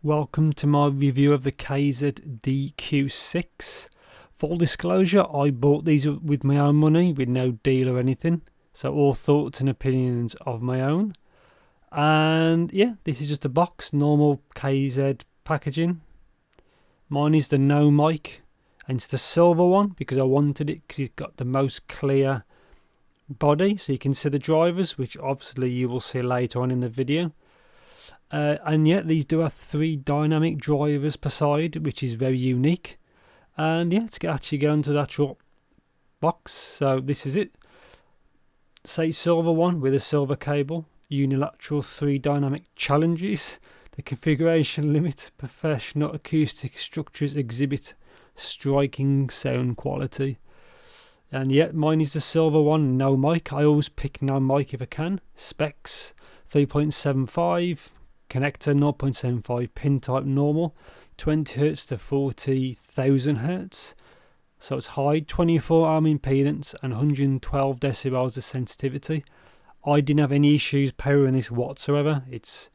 Welcome to my review of the KZ DQ6. Full disclosure, I bought these with my own money, with no deal or anything. So all thoughts and opinions of my own. And yeah, this is just a box, normal KZ packaging. Mine is the no mic, and it's the silver one because I wanted it because it's got the most clear body, so you can see the drivers, which obviously you will see later on in the video. And yet these do have 3 dynamic drivers per side, which is very unique. And yeah, let's actually get onto the actual box. So this is it. Say silver one with a silver cable, unilateral 3 dynamic challenges. The configuration limit, professional acoustic structures exhibit striking sound quality. And yet mine is the silver one, no mic. I always pick no mic if I can. Specs 3.75. Connector 0.75 pin type normal, 20Hz to 40,000Hz, so it's high, 24 ohm impedance and 112 decibels of sensitivity. I didn't have any issues powering this whatsoever. It's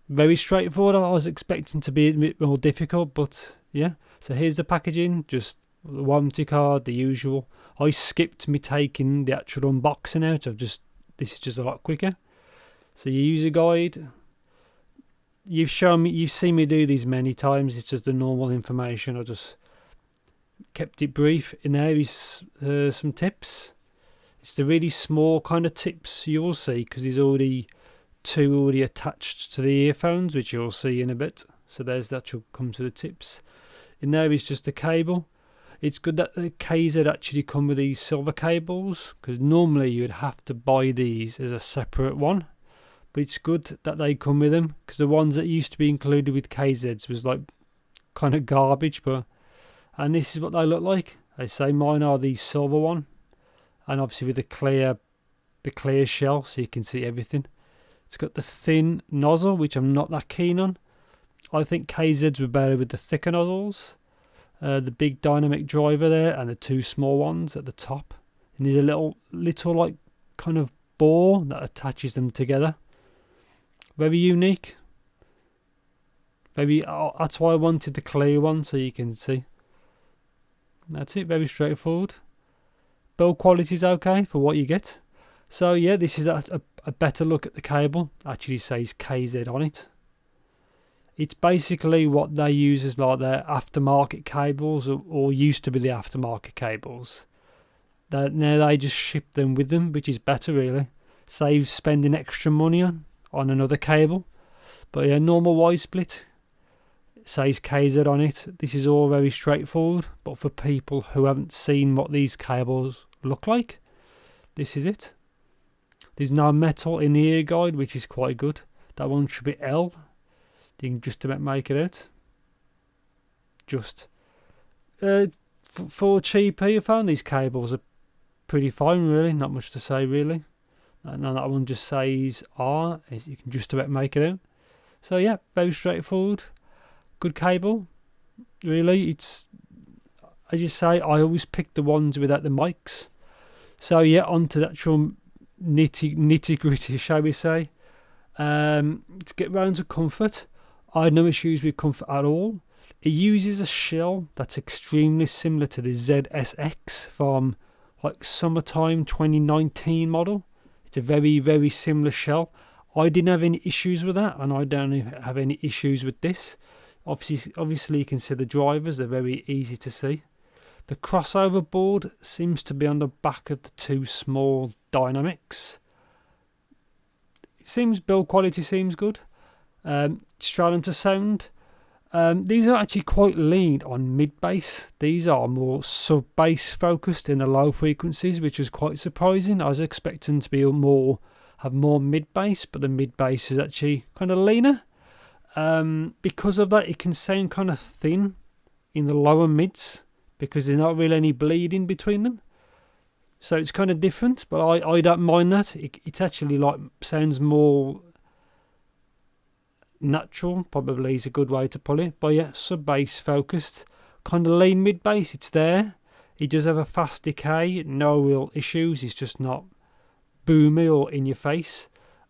very straightforward. I was expecting to be a bit more difficult, but yeah. So here's the packaging, just the warranty card, the usual. I skipped me taking the actual unboxing out. This is just a lot quicker. So your user guide. You've seen me do these many times. It's just the normal information. I just kept it brief. In there is some tips. It's the really small kind of tips you'll see because there's already 2 already attached to the earphones, which you'll see in a bit. So there's that. Will come to the tips. In there is just the cable. It's good that the KZ actually come with these silver cables because normally you'd have to buy these as a separate one. But it's good that they come with them because the ones that used to be included with KZs was like kind of garbage. And this is what they look like. They say mine are the silver one, and obviously with the clear shell, so you can see everything. It's got the thin nozzle, which I'm not that keen on. I think KZs were better with the thicker nozzles. The big dynamic driver there, and the 2 small ones at the top. And there's a little like kind of bore that attaches them together. Very unique. That's why I wanted the clear one, so you can see. That's it, very straightforward. Build quality is okay for what you get. So yeah, this is a better look at the cable. Actually says KZ on it. It's basically what they use as like their aftermarket cables, or used to be the aftermarket cables. Now they just ship them with them, which is better really. Saves spending extra money on another cable. But yeah, normal Y split, it says KZ on it. This is all very straightforward, but for people who haven't seen what these cables look like, this is it. There's no metal in the ear guide, which is quite good. That one should be L. You can just about make it out. Just for cheap earphone, these cables are pretty fine really, not much to say really. And that one just says R, you can just about make it out. So yeah, very straightforward. Good cable. Really, it's, as you say, I always pick the ones without the mics. So yeah, on to the actual nitty gritty, shall we say. Let's get round to comfort. I had no issues with comfort at all. It uses a shell that's extremely similar to the ZSX from like summertime 2019 model. It's a very, very similar shell. I didn't have any issues with that, and I don't have any issues with this. Obviously you can see the drivers, they're very easy to see. The crossover board seems to be on the back of the 2 small dynamics. It seems build quality seems good. Straight into sound. These are actually quite lean on mid-bass. These are more sub-bass focused in the low frequencies, which was quite surprising. I was expecting to be have more mid-bass, but the mid-bass is actually kind of leaner. Because of that, it can sound kind of thin in the lower mids because there's not really any bleeding between them. So it's kind of different, but I don't mind that. It actually like sounds more natural, probably is a good way to put it. But yeah, sub-bass focused, kind of lean mid-bass, it's there. It does have a fast decay, no real issues, it's just not boomy or in your face.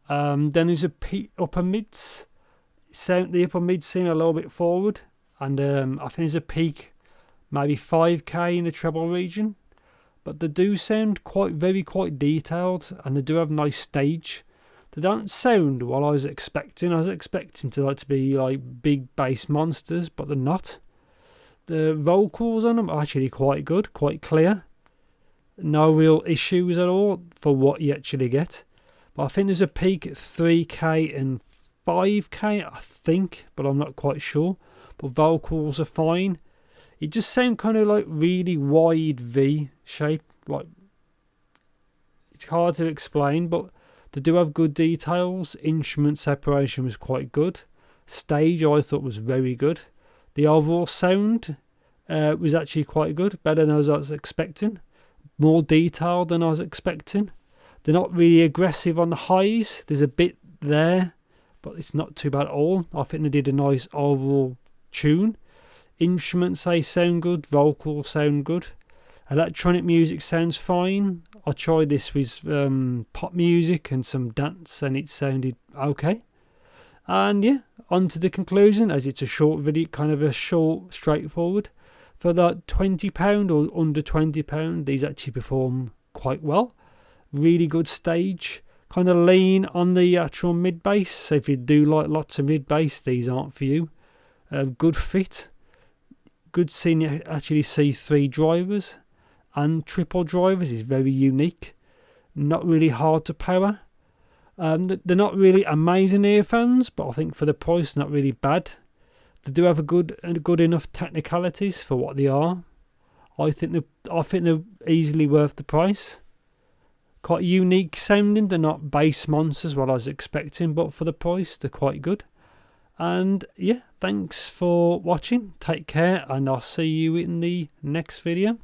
Then there's a upper mids, the upper mid seem a little bit forward, and I think there's a peak maybe 5k in the treble region, but they do sound quite detailed, and they do have nice stage. They don't sound what I was expecting. I was expecting to be like big bass monsters, but they're not. The vocals on them are actually quite good, quite clear. No real issues at all for what you actually get. But I think there's a peak at 3k and 5k, I think, but I'm not quite sure. But vocals are fine. It just sounds kind of like really wide V shape. Like, it's hard to explain, but they do have good details. Instrument separation was quite good. Stage I thought was very good. The overall sound was actually quite good, better than I was expecting. More detailed than I was expecting. They're not really aggressive on the highs. There's a bit there, but it's not too bad at all. I think they did a nice overall tune. Instruments, they sound good. Vocals sound good. Electronic music sounds fine. I tried this with pop music and some dance, and it sounded okay. And yeah, on to the conclusion, as it's a short video, kind of a short, straightforward. For that £20 or under £20, these actually perform quite well. Really good stage. Kind of lean on the actual mid bass. So if you do like lots of mid bass, these aren't for you. Good fit. Good seeing you actually see 3 drivers and triple drivers is very unique. Not really hard to power. They're not really amazing earphones, but I think for the price, not really bad. They do have a good enough technicalities for what they are. I think they're easily worth the price. Quite unique sounding. They're not bass monsters, what I was expecting, but for the price, they're quite good. And yeah, thanks for watching. Take care, and I'll see you in the next video.